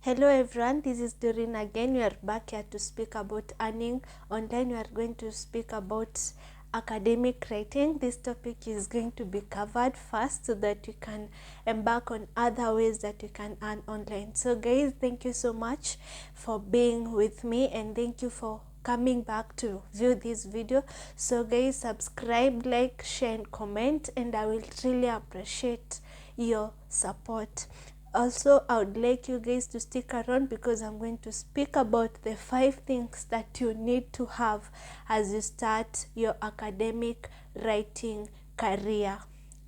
Hello everyone, this is Doreen again. We are back here to speak about earning online. We are going to speak about academic writing. This topic is going to be covered first so that you can embark on other ways that you can earn online. So guys, thank you so much for being with me and thank you for coming back to view this video. So guys, subscribe, like, share and comment, and I will really appreciate your support. Also, I would like you guys to stick around because I'm going to speak about the 5 things that you need to have as you start your academic writing career.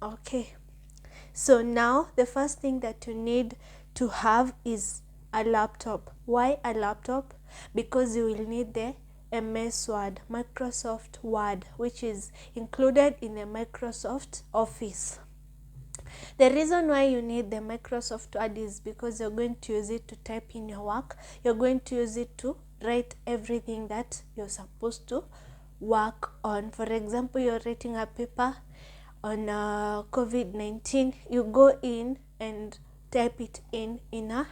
Okay, so now the first thing that you need to have is a laptop. Why a laptop? Because you will need the MS Word, Microsoft Word, which is included in the Microsoft Office. The reason why you need the Microsoft Word is because you're going to use it to type in your work. You're going to use it to write everything that you're supposed to work on. For example, you're writing a paper on COVID-19. You go in and type it in a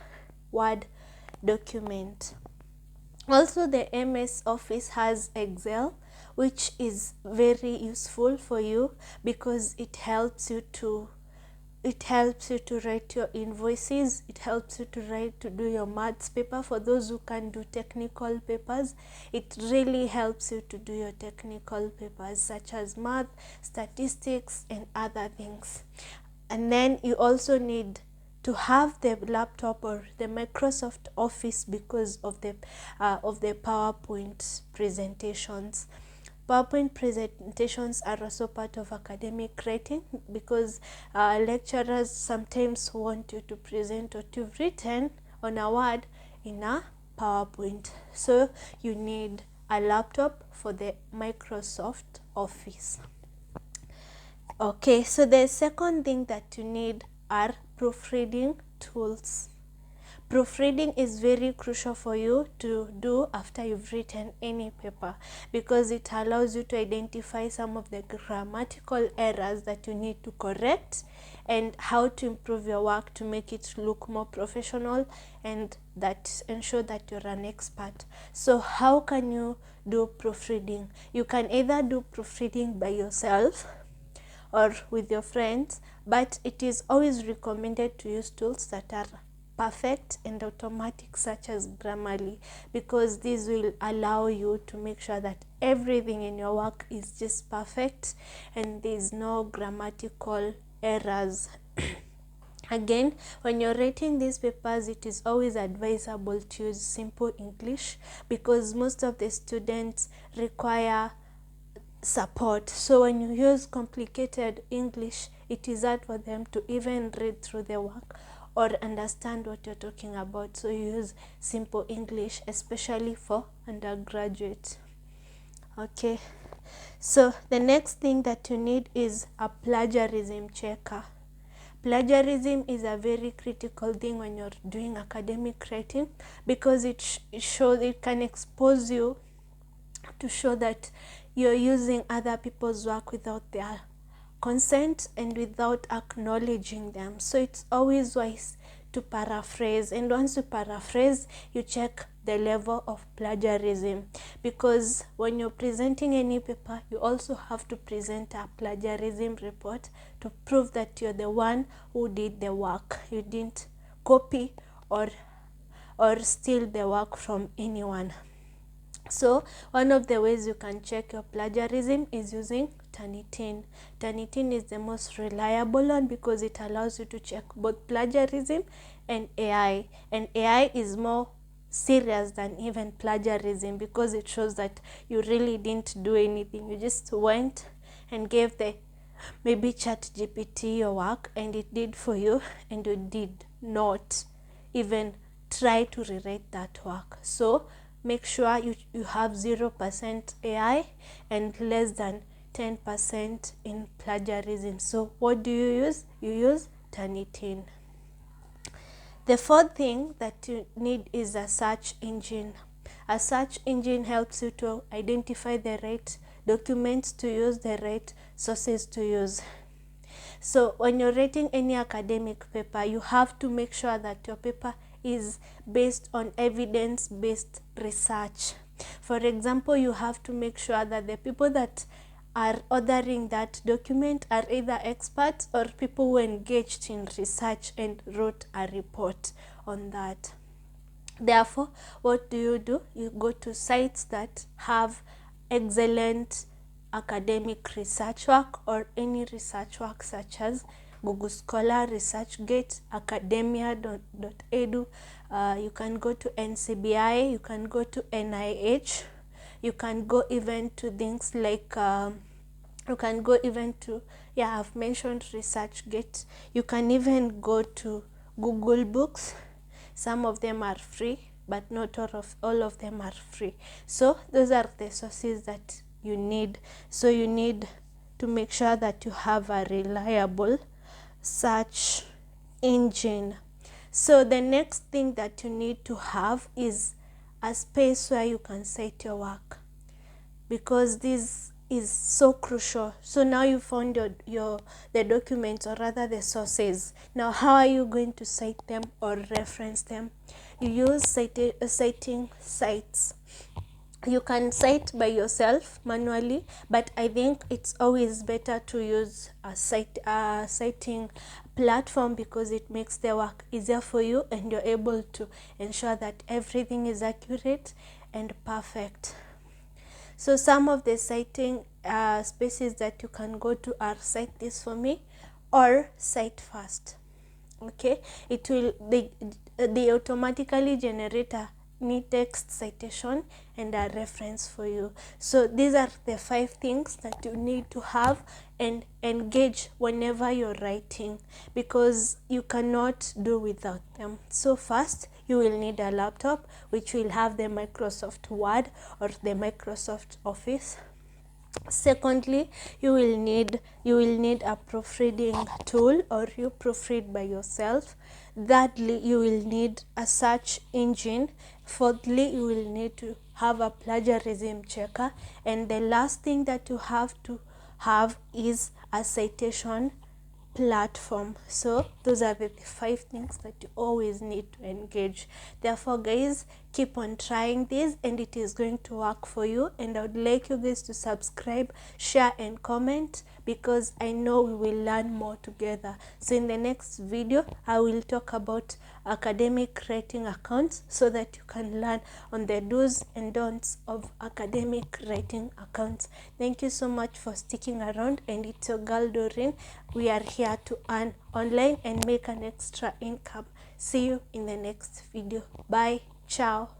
Word document. Also, the MS Office has Excel, which is very useful for you because it helps you to write your invoices. It helps you to do your maths paper. For those who can do technical papers, it really helps you to do your technical papers such as math, statistics and other things. And then you also need to have the laptop or the Microsoft Office because of the PowerPoint presentations. PowerPoint presentations are also part of academic writing because lecturers sometimes want you to present what you've written on a Word in a PowerPoint. So you need a laptop for the Microsoft Office. Okay, so the second thing that you need are proofreading tools. Proofreading is very crucial for you to do after you've written any paper because it allows you to identify some of the grammatical errors that you need to correct and how to improve your work to make it look more professional and that ensure that you're an expert. So how can you do proofreading? You can either do proofreading by yourself or with your friends, but it is always recommended to use tools that are perfect and automatic such as Grammarly because this will allow you to make sure that everything in your work is just perfect and there is no grammatical errors. Again, when you're writing these papers, it is always advisable to use simple English because most of the students require support. So when you use complicated English, it is hard for them to even read through the work or understand what you're talking about. So you use simple English, especially for undergraduates. Okay, so the next thing that you need is a plagiarism checker. Plagiarism is a very critical thing when you're doing academic writing because it can expose you to show that you're using other people's work without their consent and without acknowledging them. So it's always wise to paraphrase, and once you paraphrase, you check the level of plagiarism because when you're presenting any paper, you also have to present a plagiarism report to prove that you're the one who did the work. You didn't copy or steal the work from anyone. So one of the ways you can check your plagiarism is using Turnitin. Turnitin is the most reliable one because it allows you to check both plagiarism and AI. And AI is more serious than even plagiarism because it shows that you really didn't do anything. You just went and gave the maybe ChatGPT your work and it did for you and you did not even try to rewrite that work. So make sure you have 0% AI and less than 10% in plagiarism. So what do you use? You use Turnitin. The fourth thing that you need is a search engine. A search engine helps you to identify the right documents to use, the right sources to use. So when you're writing any academic paper, you have to make sure that your paper is based on evidence-based research. For example, you have to make sure that the people that are authoring that document are either experts or people who engaged in research and wrote a report on that. Therefore, what do? You go to sites that have excellent academic research work or any research work such as Google Scholar, ResearchGate, academia.edu. You can go to NCBI, you can go to NIH, you can go even to things like I've mentioned ResearchGate. You can even go to Google Books. Some of them are free, but not all of them are free. So those are the sources that you need. So you need to make sure that you have a reliable search engine. So the next thing that you need to have is a space where you can cite your work, because this is so crucial. So now you found the documents, or rather the sources. Now how are you going to cite them or reference them? You use citing sites. You can cite by yourself manually, but I think it's always better to use a citing platform, because it makes the work easier for you and you're able to ensure that everything is accurate and perfect. So some of the citing spaces that you can go to are Cite This For Me or Cite First. Okay, it will they automatically generate a neat text citation and a reference for you. So these are the 5 things that you need to have and engage whenever you're writing, because you cannot do without them. So first, you will need a laptop which will have the Microsoft Word or the Microsoft Office. Secondly, you will need a proofreading tool, or you proofread by yourself. Thirdly, you will need a search engine. Fourthly, you will need to have a plagiarism checker. And the last thing that you have to have is a citation platform. So those are the 5 things that you always need to engage. Therefore, guys, keep on trying this and it is going to work for you. And I would like you guys to subscribe, share and comment, because I know we will learn more together. So in the next video, I will talk about academic writing accounts, so that you can learn on the do's and don'ts of academic writing accounts. Thank you so much for sticking around, and it's your girl Doreen. We are here to earn online and make an extra income. See you in the next video. Bye. Ciao.